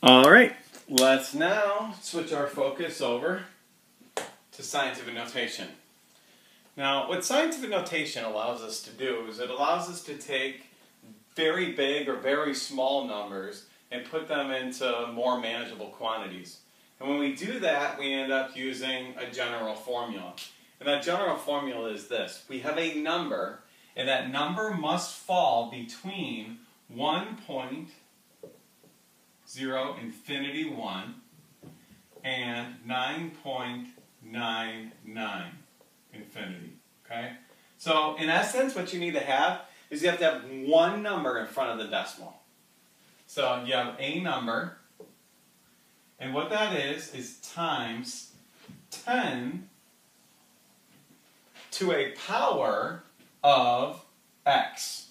All right, let's now switch our focus over to scientific notation. Now, what scientific notation allows us to do is it allows us to take very big or very small numbers and put them into more manageable quantities. And when we do that, we end up using a general formula. And that general formula is this. We have a number, and that number must fall between 1.0 infinity 1 and 9.99 infinity. Okay? So in essence, what you need to have is you have to have one number in front of the decimal. So you have a number, and what that is times 10 to a power of x.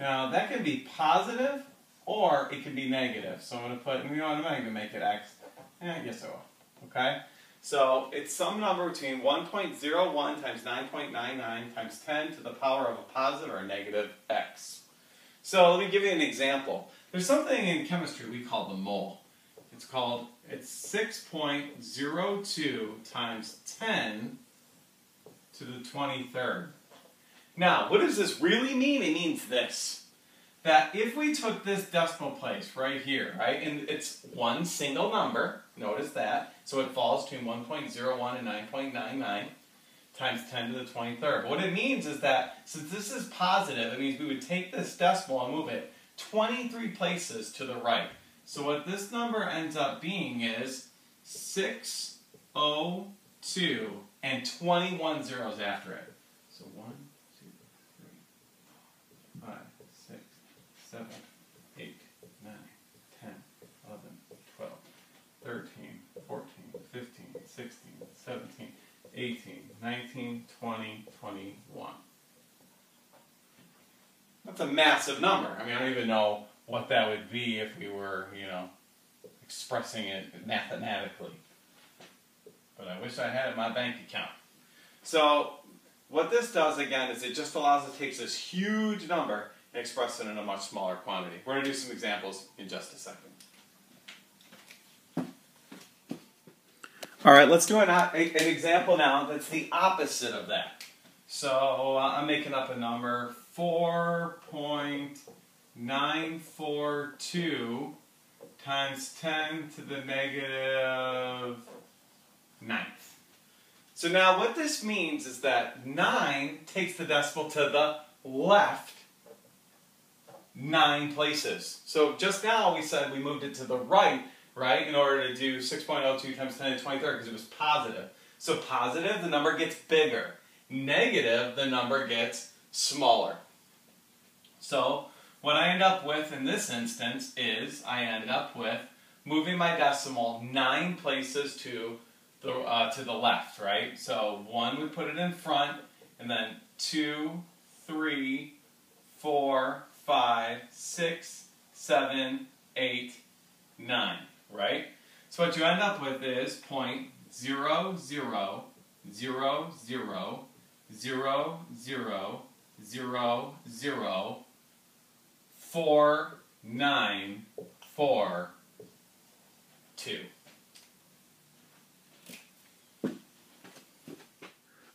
Now that can be positive or it can be negative. So I'm going to put, I'm not going to make it x. I guess I will. Okay? So it's some number between 1.01 times 9.99 times 10 to the power of a positive or a negative x. So let me give you an example. There's something in chemistry we call the mole. It's 6.02 times 10 to the 23rd. Now, what does this really mean? It means this. That if we took this decimal place right here, right, and it's one single number, notice that, so it falls between 1.01 and 9.99 times 10 to the 23rd. But what it means is that since this is positive, it means we would take this decimal and move it 23 places to the right. So what this number ends up being is 602 and 21 zeros after it. So 1, 2, 3, 4, 5, 6, 7, 8, 9, 10, 11, 12, 13, 14, 15, 16, 17, 18, 19, 20, 21. That's a massive number. I mean, I don't even know what that would be if we were, expressing it mathematically. But I wish I had it in my bank account. So what this does, again, is it just allows us to take this huge number and express it in a much smaller quantity. We're going to do some examples in just a second. All right, let's do an example now that's the opposite of that. So I'm making up a number, 4.942 times 10 to the negative 9th. So now what this means is that 9 takes the decimal to the left 9 places. So just now we said we moved it to the right, in order to do 6.02 times 10 to the 23rd because it was positive. So positive, the number gets bigger. Negative, the number gets smaller. So what I end up with in this instance is I end up with moving my decimal 9 places to the left, right? So 1, we put it in front, and then 2, 3, 4, 5, 6, 7, 8, 9, right? So what you end up with is 0.0000004942.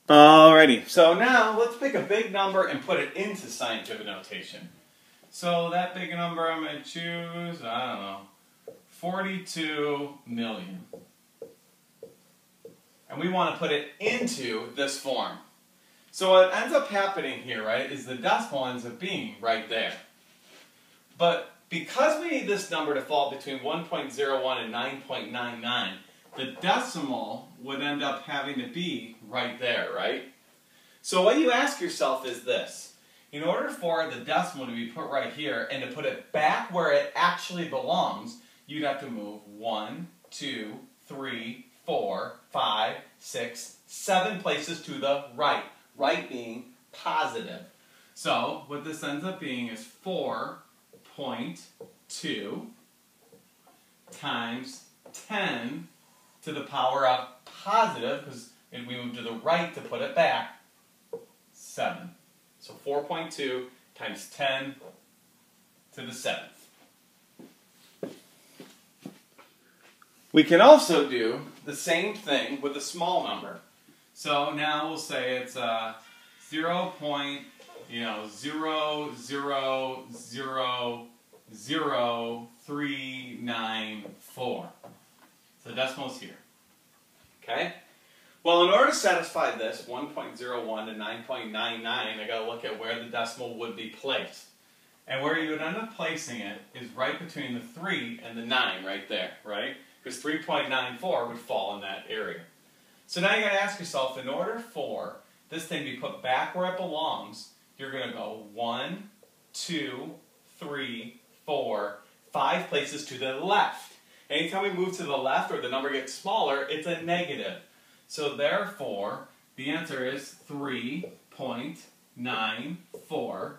Alrighty, so now let's pick a big number and put it into scientific notation. So that big number I'm going to choose, 42 million. And we want to put it into this form. So what ends up happening here, right, is the decimal ends up being right there. But because we need this number to fall between 1.01 and 9.99, the decimal would end up having to be right there, right? So what you ask yourself is this. In order for the decimal to be put right here and to put it back where it actually belongs, you'd have to move 1, 2, 3, 4, 5, 6, 7 places to the right. Right being positive. So what this ends up being is 4.2 times 10 to the power of positive, because we move to the right to put it back, 7. So 4.2 times 10 to the 7th. We can also do the same thing with a small number. So now we'll say it's 0.0000394. So the decimal's here. Okay? Well, in order to satisfy this, 1.01 to 9.99, I got to look at where the decimal would be placed. And where you would end up placing it is right between the 3 and the 9 right there, right? Because 3.94 would fall in that area. So now you got to ask yourself, in order for this thing to be put back where it belongs, you're going to go 1, 2, 3, 4, 5 places to the left. Anytime we move to the left or the number gets smaller, it's a negative. So therefore, the answer is 3.94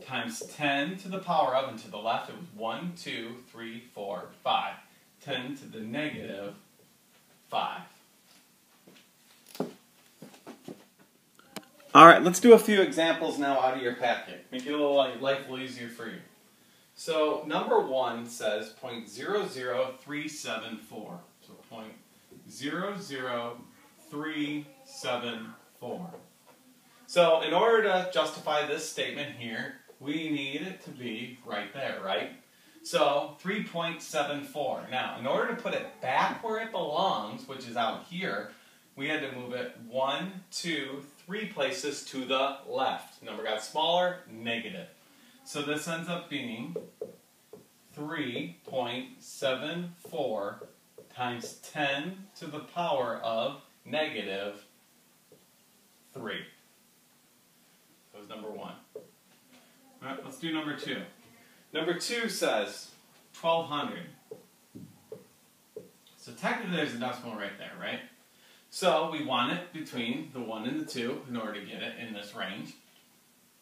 times 10 to the power of, and to the left it was 1, 2, 3, 4, 5. 10 to the negative 5. Alright, let's do a few examples now out of your packet. Make it a little life a little easier for you. So number 1 says 0.00374. So 0.00374. So in order to justify this statement here, we need it to be right there, right? So 3.74. Now, in order to put it back where it belongs, which is out here, we had to move it 1, 2, 3 places to the left. The number got smaller, negative. So this ends up being 3.74 times 10 to the power of negative 3. That was number 1. Alright, let's do number 2. Number 2 says 1200. So technically there's a decimal right there, right? So we want it between the 1 and the 2 in order to get it in this range.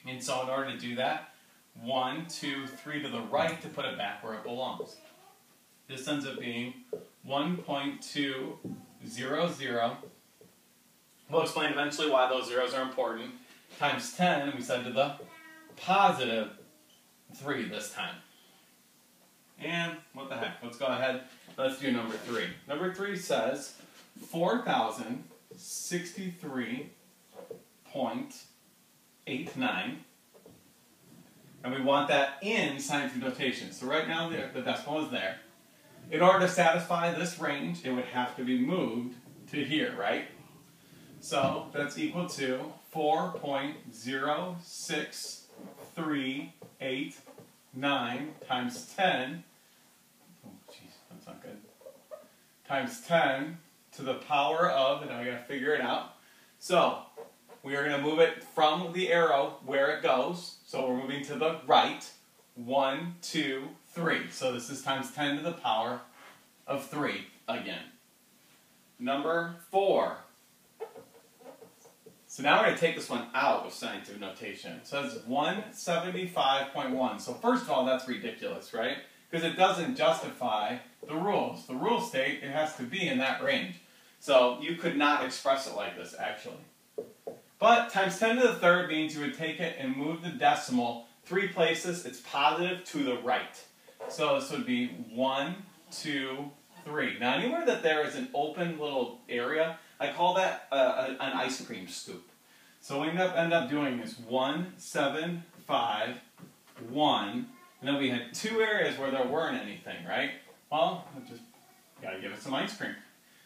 And so in order to do that, 1, 2, 3 to the right to put it back where it belongs. This ends up being 1.200. We'll explain eventually why those zeros are important. Times 10, and we said to the positive 3 this time. And what the heck, let's go ahead, let's do number 3. Number 3 says 4,063.89, and we want that in scientific notation. So right now the decimal is there. In order to satisfy this range, it would have to be moved to here, right? So that's equal to 4.06389 times 10. Oh, jeez, that's not good. Times 10 to the power of, and now we got to figure it out. So we are going to move it from the arrow where it goes. So we're moving to the right. 1, 2, 3. So this is times 10 to the power of 3 again. Number 4. So now we're going to take this one out of scientific notation. It says 175.1. So first of all, that's ridiculous, right? Because it doesn't justify the rules. The rules state it has to be in that range. So you could not express it like this, actually. But times 10 to the third means you would take it and move the decimal 3 places. It's positive to the right. So this would be 1, 2, 3. Now anywhere that there is an open little area, I call that an ice cream scoop. So what we end up doing is 1, 7, 5, 1, and then we had 2 areas where there weren't anything, right? Well, just got to give it some ice cream.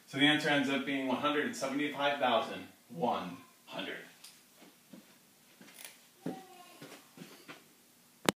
So the answer ends up being 175,100.